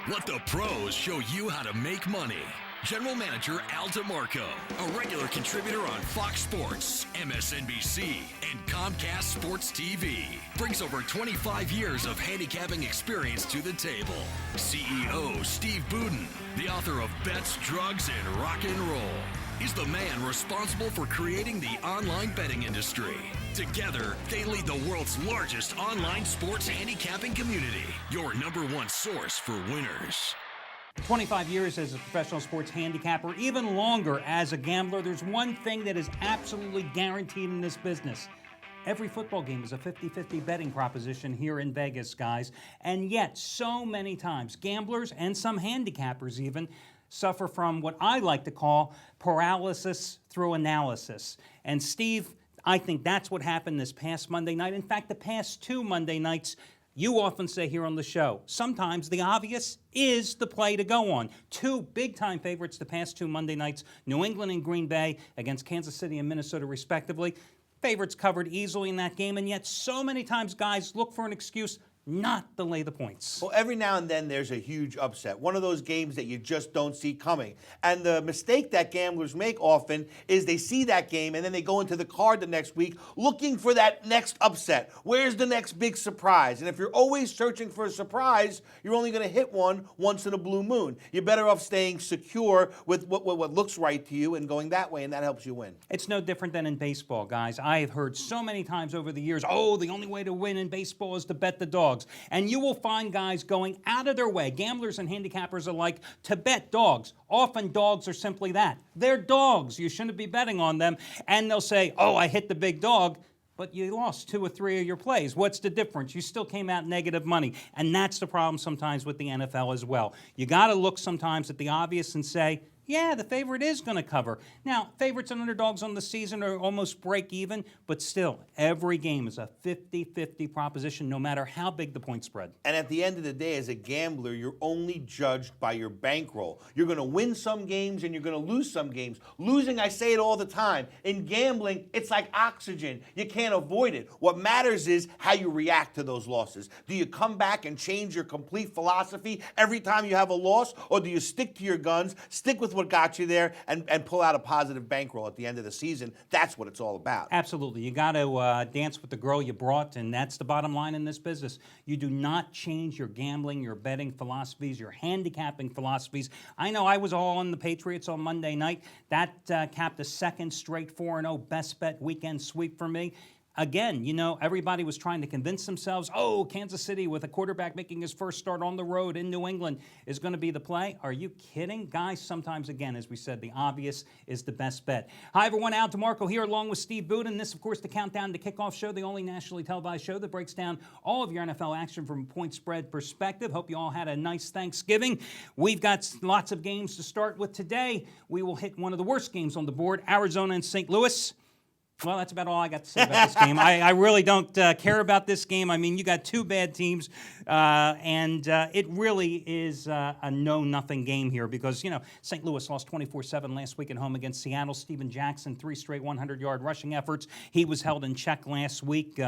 Let the pros show you how to make money. General Manager Al DeMarco, a regular contributor on Fox Sports, MSNBC, and Comcast Sports TV, brings over 25 years of handicapping experience to the table. CEO Steve Budin, the author of Bets, Drugs, and Rock and Roll, is the man responsible for creating the online betting industry. Together, they lead the world's largest online sports handicapping community, your #1 source for winners. 25 years as a professional sports handicapper, even longer as a gambler. There's one thing that is absolutely guaranteed in this business. Every football game is a 50-50 betting proposition here in Vegas, guys. And yet, so many times, gamblers and some handicappers even suffer from what I like to call paralysis through analysis. And Steve, I think that's what happened this past Monday night. In fact, the past 2 Monday nights, you often say here on the show, sometimes the obvious is the play to go on. 2 big-time favorites the past 2 Monday nights, New England and Green Bay against Kansas City and Minnesota, respectively. Favorites covered easily in that game, and yet so many times guys look for an excuse not to lay the points. Well, every now and then there's a huge upset. One of those games that you just don't see coming. And the mistake that gamblers make often is they see that game and then they go into the card the next week looking for that next upset. Where's the next big surprise? And if you're always searching for a surprise, you're only going to hit one once in a blue moon. You're better off staying secure with what looks right to you and going that way, and that helps you win. It's no different than in baseball, guys. I have heard so many times over the years, oh, the only way to win in baseball is to bet the dogs. And you will find guys going out of their way, gamblers and handicappers alike, to bet dogs. Often dogs are simply that. They're dogs. You shouldn't be betting on them. And they'll say, oh, I hit the big dog, but you lost 2 or 3 of your plays. What's the difference? You still came out negative money. And that's the problem sometimes with the NFL as well. You got to look sometimes at the obvious and say, yeah, the favorite is going to cover. Now, favorites and underdogs on the season are almost break even, but still, every game is a 50-50 proposition, no matter how big the point spread. And at the end of the day, as a gambler, you're only judged by your bankroll. You're going to win some games and you're going to lose some games. Losing, I say it all the time. In gambling, it's like oxygen. You can't avoid it. What matters is how you react to those losses. Do you come back and change your complete philosophy every time you have a loss, or do you stick to your guns, stick with what got you there, and pull out a positive bankroll at the end of the season? That's what it's all about. Absolutely. You got to dance with the girl you brought, and that's the bottom line in this business. You do not change your gambling, your betting philosophies, your handicapping philosophies. I know I was all on the Patriots on Monday night. That capped a second straight 4-0 best bet weekend sweep for me. Again, you know, everybody was trying to convince themselves, oh, Kansas City with a quarterback making his first start on the road in New England is going to be the play. Are you kidding? Guys, sometimes, again, as we said, the obvious is the best bet. Hi, everyone. Al DeMarco here along with Steve Budin. This, of course, the Countdown to Kickoff show, the only nationally televised show that breaks down all of your NFL action from a point spread perspective. Hope you all had a nice Thanksgiving. We've got lots of games to start with today. We will hit one of the worst games on the board, Arizona and St. Louis. Well, that's about all I got to say about this game. I really don't care about this game. I mean, you got 2 bad teams, and it really is a no-nothing game here because, you know, St. Louis lost 24-7 last week at home against Seattle. Steven Jackson, 3 straight 100-yard rushing efforts. He was held in check last week.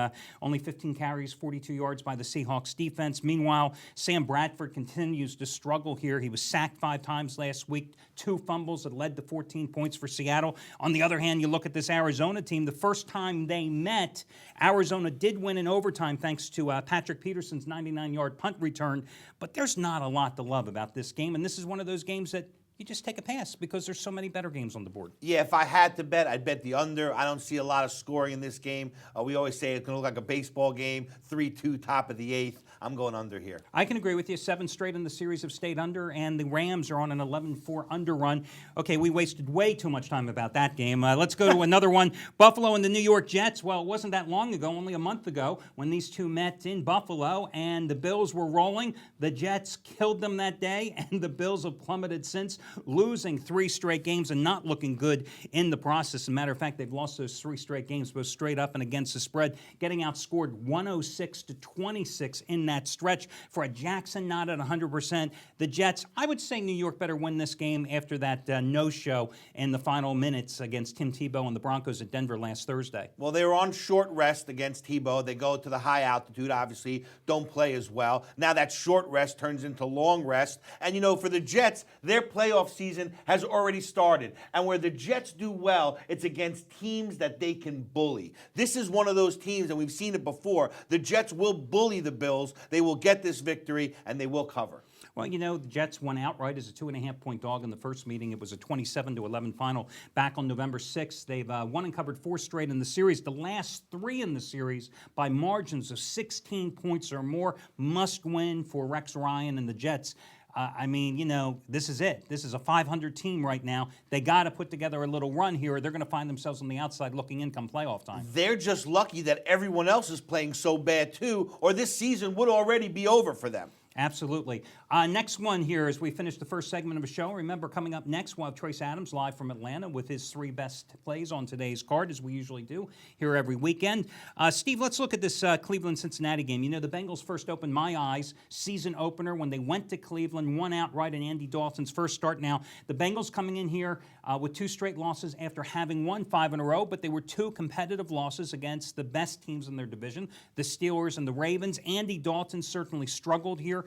Only 15 carries, 42 yards by the Seahawks defense. Meanwhile, Sam Bradford continues to struggle here. He was sacked 5 times last week, 2 fumbles that led to 14 points for Seattle. On the other hand, you look at this Arizona team. The first time they met, Arizona did win in overtime thanks to Patrick Peterson's 99-yard punt return. But there's not a lot to love about this game, and this is one of those games that you just take a pass because there's so many better games on the board. Yeah, if I had to bet, I'd bet the under. I don't see a lot of scoring in this game. We always say it's going to look like a baseball game, 3-2, top of the 8th. I'm going under here. I can agree with you. 7 straight in the series have stayed under, and the Rams are on an 11-4 under run. Okay, we wasted way too much time about that game. Let's go to another one. Buffalo and the New York Jets. Well, it wasn't that long ago, only a month ago, when these two met in Buffalo, and the Bills were rolling. The Jets killed them that day, and the Bills have plummeted since. losing 3 straight games and not looking good in the process. As a matter of fact, they've lost those 3 straight games, both straight up and against the spread, getting outscored 106-26 in that stretch. For a Jackson not at 100%, the Jets, I would say New York better win this game after that no-show in the final minutes against Tim Tebow and the Broncos at Denver last Thursday. Well, they were on short rest against Tebow. They go to the high altitude, obviously, don't play as well. Now that short rest turns into long rest. And, you know, for the Jets, their playoff season has already started. And where the Jets do well, it's against teams that they can bully. This is one of those teams, and we've seen it before. The Jets will bully the Bills. They will get this victory, and they will cover. Well, you know, the Jets went outright as a 2.5-point dog in the first meeting. It was a 27-11 final back on November 6th. They've won and covered 4 straight in the series. The last 3 in the series by margins of 16 points or more. Must win for Rex Ryan and the Jets. I mean, you know, this is it. This is a 500 team right now. They got to put together a little run here, or they're going to find themselves on the outside looking in come playoff time. They're just lucky that everyone else is playing so bad, too, or this season would already be over for them. Absolutely. Next one here as we finish the first segment of the show. Remember, coming up next, we'll have Trace Adams live from Atlanta with his 3 best plays on today's card, as we usually do here every weekend. Steve, let's look at this Cleveland-Cincinnati game. You know, the Bengals first opened my eyes, season opener, when they went to Cleveland, won outright in Andy Dalton's first start. Now, the Bengals coming in here with 2 straight losses after having won 5 in a row, but they were 2 competitive losses against the best teams in their division, the Steelers and the Ravens. Andy Dalton certainly struggled here.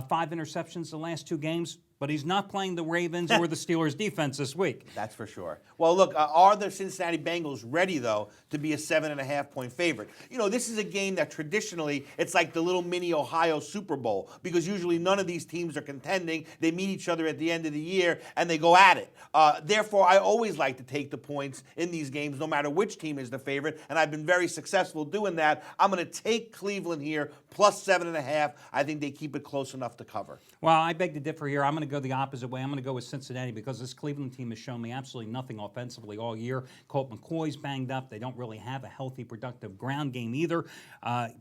5 interceptions the last 2 games, but he's not playing the Ravens or the Steelers defense this week. That's for sure. Well, look, are the Cincinnati Bengals ready, though, to be a 7.5-point favorite? You know, this is a game that traditionally, it's like the little mini Ohio Super Bowl, because usually none of these teams are contending. They meet each other at the end of the year, and they go at it. Therefore, I always like to take the points in these games, no matter which team is the favorite, and I've been very successful doing that. I'm going to take Cleveland here, plus 7.5. I think they keep it close enough to cover. Well, I beg to differ here. I'm going to go the opposite way. I'm going to go with Cincinnati because this Cleveland team has shown me absolutely nothing offensively all year. Colt McCoy's banged up. They don't really have a healthy, productive ground game either.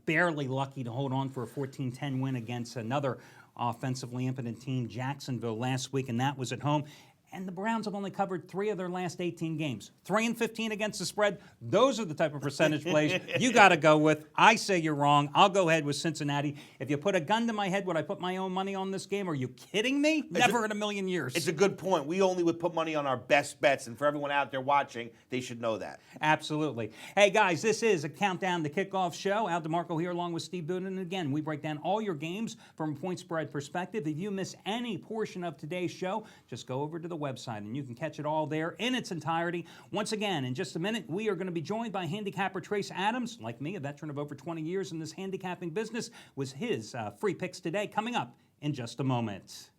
Barely lucky to hold on for a 14-10 win against another offensively impotent team, Jacksonville, last week, and that was at home. And the Browns have only covered 3 of their last 18 games. 3-15 against the spread. Those are the type of percentage plays you got to go with. I say you're wrong. I'll go ahead with Cincinnati. If you put a gun to my head, would I put my own money on this game? Are you kidding me? Never in a million years. It's a good point. We only would put money on our best bets, and for everyone out there watching, they should know that. Absolutely. Hey, guys, this is a Countdown to Kickoff show. Al DeMarco here along with Steve Budin. And again, we break down all your games from a point spread perspective. If you miss any portion of today's show, just go over to the website and you can catch it all there in its entirety. Once again, in just a minute, we are going to be joined by handicapper Trace Adams, like me, a veteran of over 20 years in this handicapping business, with his free picks today coming up in just a moment.